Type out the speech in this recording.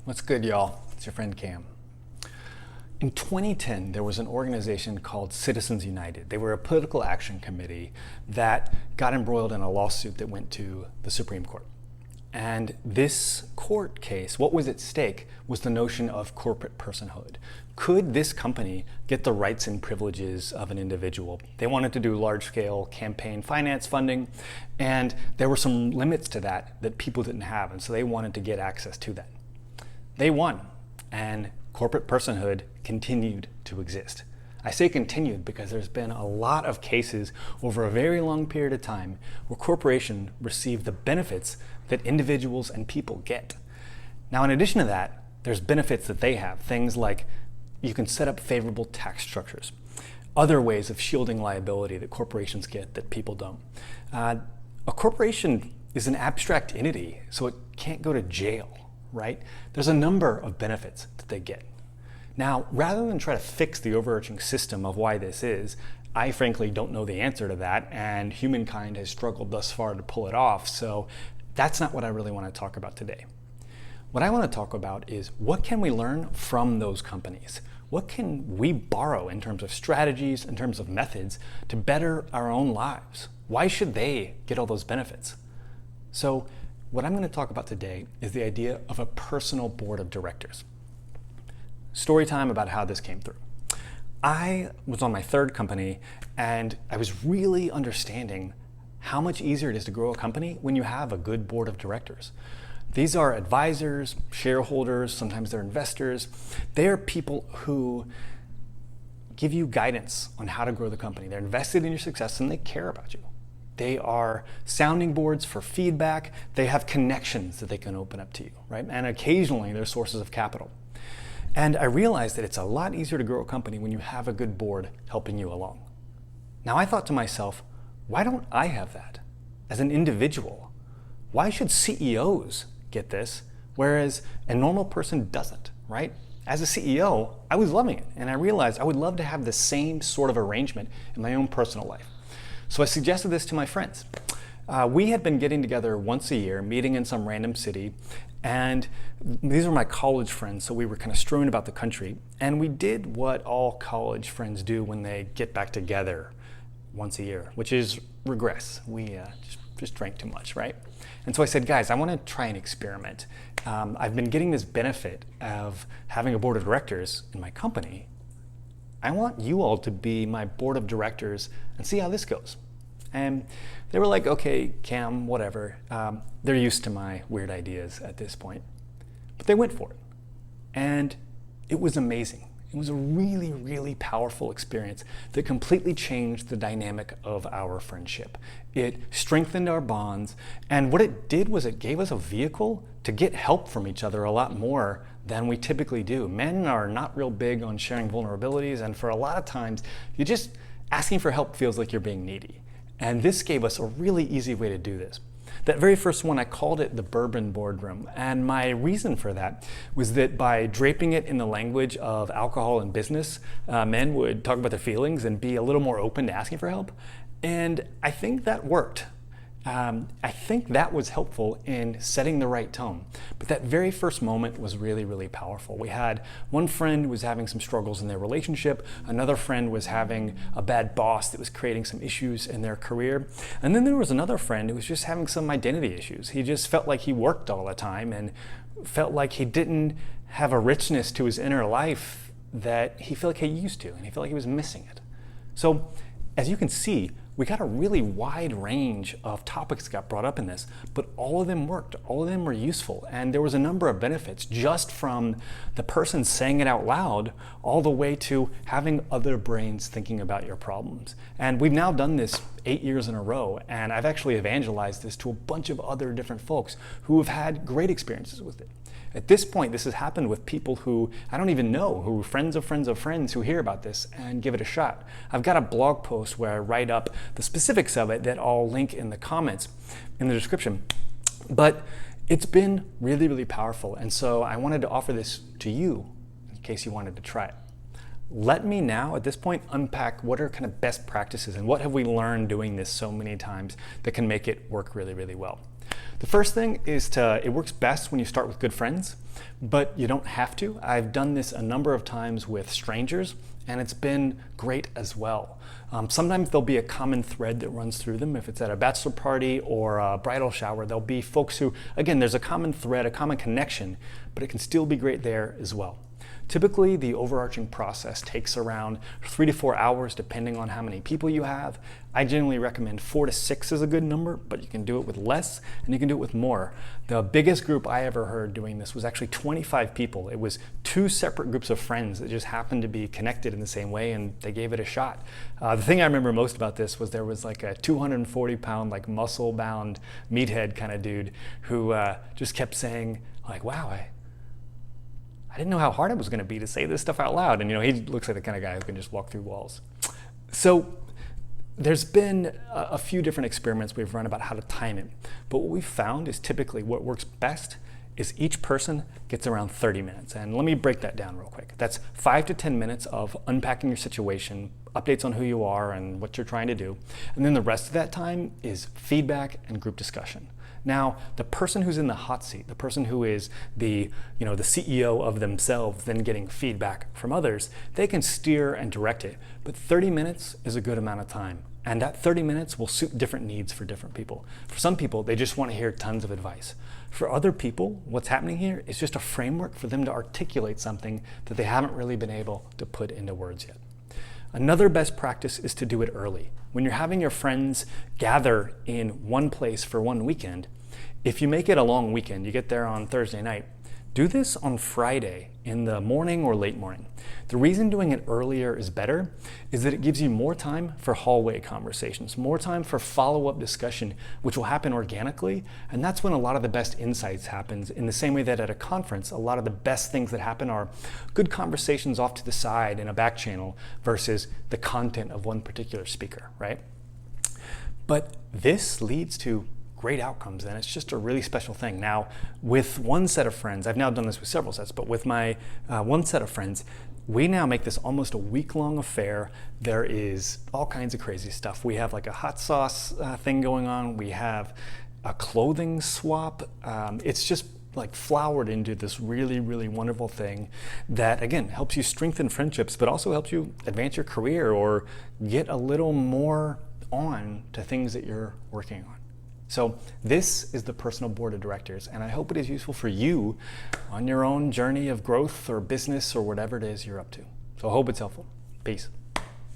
What's good, y'all? It's your friend Cam. In 2010, there was an organization called Citizens United. They were a political action committee that got embroiled in a lawsuit that went to the Supreme Court. And this court case, what was at stake was the notion of corporate personhood. Could this company get the rights and privileges of an individual? They wanted to do large-scale campaign finance funding, and there were some limits to that people didn't have, and so they wanted to get access to that. They won, and corporate personhood continued to exist. I say continued because there's been a lot of cases over a very long period of time where corporations receive the benefits that individuals and people get. Now, in addition to that, there's benefits that they have. Things like you can set up favorable tax structures, other ways of shielding liability that corporations get that people don't. A corporation is an abstract entity, so it can't go to jail, right? There's a number of benefits that they get. Now, rather than try to fix the overarching system of why this is, I frankly don't know the answer to that, and humankind has struggled thus far to pull it off, so that's not what I really want to talk about today. What I want to talk about is what can we learn from those companies? What can we borrow in terms of strategies, in terms of methods to better our own lives? Why should they get all those benefits? So what I'm going to talk about today is the idea of a personal board of directors. Story time about how this came through. I was on my third company, and I was really understanding how much easier it is to grow a company when you have a good board of directors. These are advisors, shareholders, sometimes they're investors. They're people who give you guidance on how to grow the company. They're invested in your success and they care about you. They are sounding boards for feedback. They have connections that they can open up to you, right? And occasionally they're sources of capital. And I realized that it's a lot easier to grow a company when you have a good board helping you along. Now I thought to myself, why don't I have that as an individual? Why should CEOs get this, whereas a normal person doesn't, right? As a CEO, I was loving it, and I realized I would love to have the same sort of arrangement in my own personal life. So I suggested this to my friends. We had been getting together once a year, meeting in some random city, and these were my college friends, so we were kind of strewn about the country, and we did what all college friends do when they get back together once a year, which is regress. We just drank too much, right? And so I said, guys, I want to try an experiment. I've been getting this benefit of having a board of directors in my company. I want you all to be my board of directors and see how this goes. And they were like, okay, Cam, whatever. They're used to my weird ideas at this point. But they went for it. And it was amazing. It was a really, really powerful experience that completely changed the dynamic of our friendship. It strengthened our bonds, and what it did was it gave us a vehicle to get help from each other a lot more than we typically do. Men are not real big on sharing vulnerabilities, and for a lot of times, you just asking for help feels like you're being needy. And this gave us a really easy way to do this. That very first one, I called it the Bourbon Boardroom. And my reason for that was that by draping it in the language of alcohol and business, men would talk about their feelings and be a little more open to asking for help. And I think that worked. I think that was helpful in setting the right tone. But that very first moment was really, really powerful. We had one friend who was having some struggles in their relationship. Another friend was having a bad boss that was creating some issues in their career. And then there was another friend who was just having some identity issues. He just felt like he worked all the time and felt like he didn't have a richness to his inner life that he felt like he used to, and he felt like he was missing it. So, as you can see, we got a really wide range of topics that got brought up in this, but all of them worked. All of them were useful, and there was a number of benefits just from the person saying it out loud all the way to having other brains thinking about your problems. And we've now done this 8 years in a row, and I've actually evangelized this to a bunch of other different folks who have had great experiences with it. At this point, this has happened with people who I don't even know, who are friends of friends of friends who hear about this and give it a shot. I've got a blog post where I write up the specifics of it that I'll link in the comments in the description. But it's been really, really powerful. And so I wanted to offer this to you in case you wanted to try it. Let me now, at this point, unpack what are kind of best practices and what have we learned doing this so many times that can make it work really, really well. The first thing is it works best when you start with good friends, but you don't have to. I've done this a number of times with strangers, and it's been great as well. Sometimes there'll be a common thread that runs through them. If it's at a bachelor party or a bridal shower, there'll be folks who, again, there's a common thread, a common connection, but it can still be great there as well. Typically, the overarching process takes around 3 to 4 hours, depending on how many people you have. I generally recommend 4 to 6 is a good number, but you can do it with less and you can do it with more. The biggest group I ever heard doing this was actually 25 people. It was 2 separate groups of friends that just happened to be connected in the same way, and they gave it a shot. The thing I remember most about this was there was like a 240-pound, like muscle-bound meathead kind of dude who just kept saying, like, wow, I didn't know how hard it was going to be to say this stuff out loud. And he looks like the kind of guy who can just walk through walls. So there's been a few different experiments we've run about how to time it. But what we've found is typically what works best is each person gets around 30 minutes. And let me break that down real quick. That's 5 to 10 minutes of unpacking your situation, updates on who you are and what you're trying to do. And then the rest of that time is feedback and group discussion. Now, the person who's in the hot seat, the person who is the CEO of themselves, then getting feedback from others, they can steer and direct it. But 30 minutes is a good amount of time. And that 30 minutes will suit different needs for different people. For some people, they just want to hear tons of advice. For other people, what's happening here is just a framework for them to articulate something that they haven't really been able to put into words yet. Another best practice is to do it early. When you're having your friends gather in one place for one weekend, if you make it a long weekend, you get there on Thursday night, do this on Friday in the morning or late morning. The reason doing it earlier is better is that it gives you more time for hallway conversations, more time for follow-up discussion, which will happen organically. And that's when a lot of the best insights happens, in the same way that at a conference, a lot of the best things that happen are good conversations off to the side in a back channel versus the content of one particular speaker, right? But this leads to great outcomes, and it's just a really special thing. Now, with one set of friends, I've now done this with several sets, but with my one set of friends, we now make this almost a week-long affair. There is all kinds of crazy stuff. We have like a hot sauce thing going on. We have a clothing swap. It's just like flowered into this really, really wonderful thing that, again, helps you strengthen friendships, but also helps you advance your career or get a little more on to things that you're working on. So this is the Personal Board of Directors, and I hope it is useful for you on your own journey of growth or business or whatever it is you're up to. So I hope it's helpful. Peace.